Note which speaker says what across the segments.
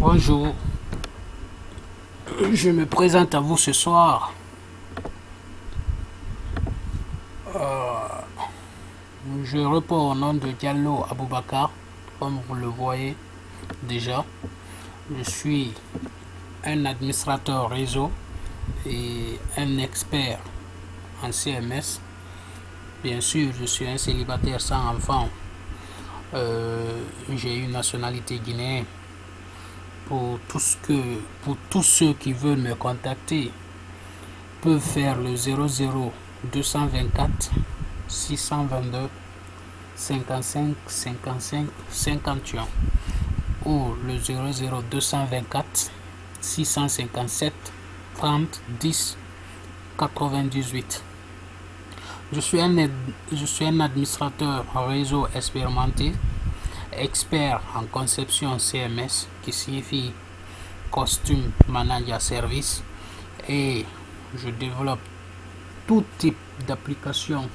Speaker 1: Bonjour, je me présente à vous ce soir. Je réponds au nom de Diallo Aboubakar, comme vous le voyez déjà. Je suis un administrateur réseau et un expert en CMS. Bien sûr, je suis un célibataire sans enfant. J'ai une nationalité guinéenne. Pour tous ceux qui veulent me contacter, peuvent faire le 00 224 622 55 55 51 ou le 00 224 657 30 10 98. Je suis un administrateur réseau expérimenté, expert en conception CMS, qui signifie Costume Manager Service, et je développe tout type d'application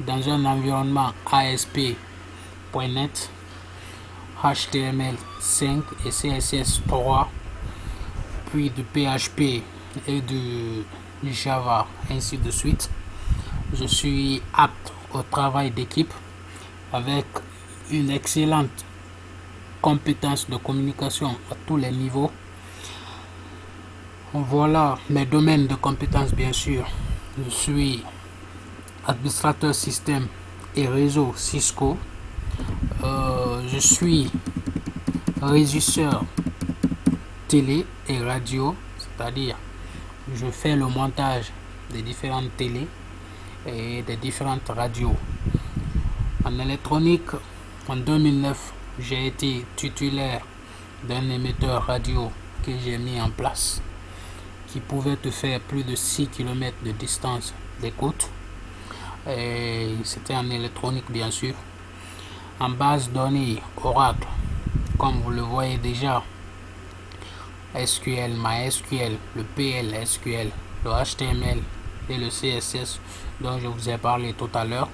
Speaker 1: dans un environnement ASP.NET, HTML5 et CSS3, puis du PHP et du Java, ainsi de suite. Je suis apte au travail d'équipe avec une excellente compétence de communication à tous les niveaux. Voilà mes domaines de compétences, bien sûr. Je suis administrateur système et réseau Cisco. Je suis régisseur télé et radio, c'est-à-dire je fais le montage des différentes télés et des différentes radios. En électronique, en 2009, j'ai été titulaire d'un émetteur radio que j'ai mis en place, qui pouvait te faire plus de 6 km de distance d'écoute. Et c'était en électronique, bien sûr, en base données Oracle, comme vous le voyez déjà, SQL, MySQL, le PLSQL, le HTML et le CSS dont je vous ai parlé tout à l'heure,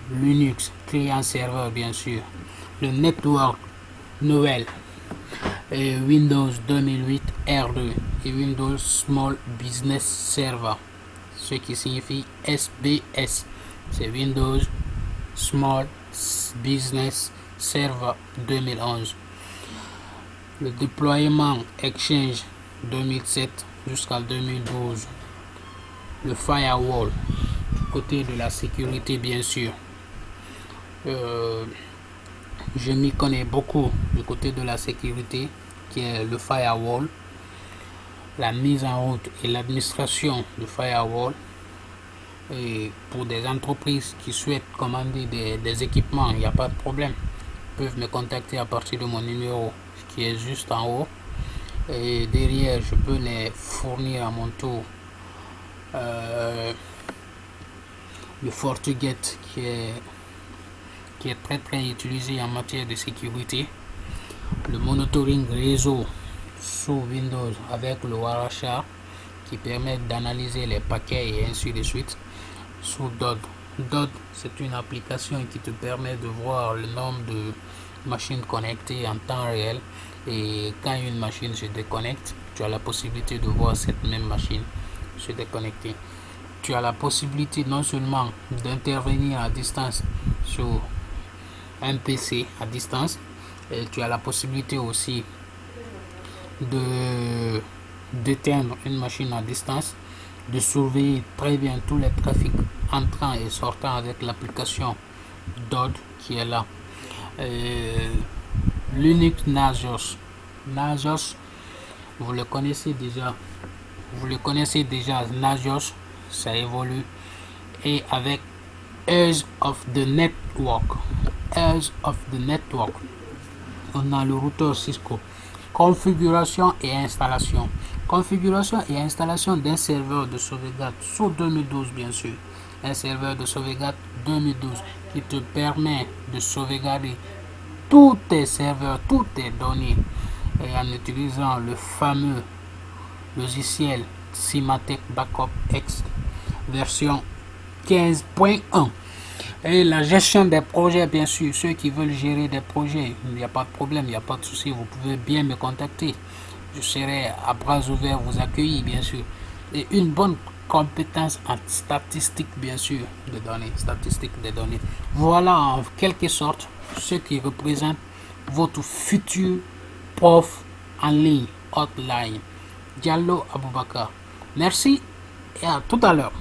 Speaker 1: Linux, client-serveur, bien sûr, le network nouvelle, et Windows 2008 R2 et Windows Small Business Server, ce qui signifie SBS, c'est Windows Small Business Server 2011. Le déploiement Exchange 2007 jusqu'à 2012. Le firewall, côté de la sécurité, bien sûr. Je m'y connais beaucoup du côté de la sécurité, qui est le firewall, la mise en route et l'administration du firewall. Et pour des entreprises qui souhaitent commander des équipements, il n'y a pas de problème. Ils peuvent me contacter à partir de mon numéro qui est juste en haut. Et derrière, je peux les fournir à mon tour. Le FortiGate qui est très utilisé en matière de sécurité. Le monitoring réseau sous Windows avec le Wireshark qui permet d'analyser les paquets et ainsi de suite. Sous DOD. DOD, c'est une application qui te permet de voir le nombre de machines connectées en temps réel, et quand une machine se déconnecte, tu as la possibilité de voir cette même machine se déconnecter. Tu as la possibilité non seulement d'intervenir à distance sur un PC à distance, et tu as la possibilité aussi de d'éteindre une machine à distance, de surveiller très bien tous les trafics entrant et sortant avec l'application DOD qui est là. Linux Nagios. Nagios, vous le connaissez déjà. Nagios, ça évolue. Et avec Edge of the Network. On a le routeur Cisco. Configuration et installation. Configuration et installation d'un serveur de sauvegarde sous 2012, bien sûr. Un serveur de sauvegarde 2012 qui te permet de sauvegarder tous tes serveurs, toutes tes données, et en utilisant le fameux logiciel Symantec Backup X version 15.1. Et la gestion des projets, bien sûr, ceux qui veulent gérer des projets, il n'y a pas de problème, il n'y a pas de souci, vous pouvez bien me contacter. Je serai à bras ouverts vous accueillir, bien sûr. Et une bonne compétence en statistique, bien sûr, de données, statistiques des données. Voilà en quelque sorte ce qui représente votre futur prof en ligne, hotline. Diallo Aboubakar. Merci et à tout à l'heure.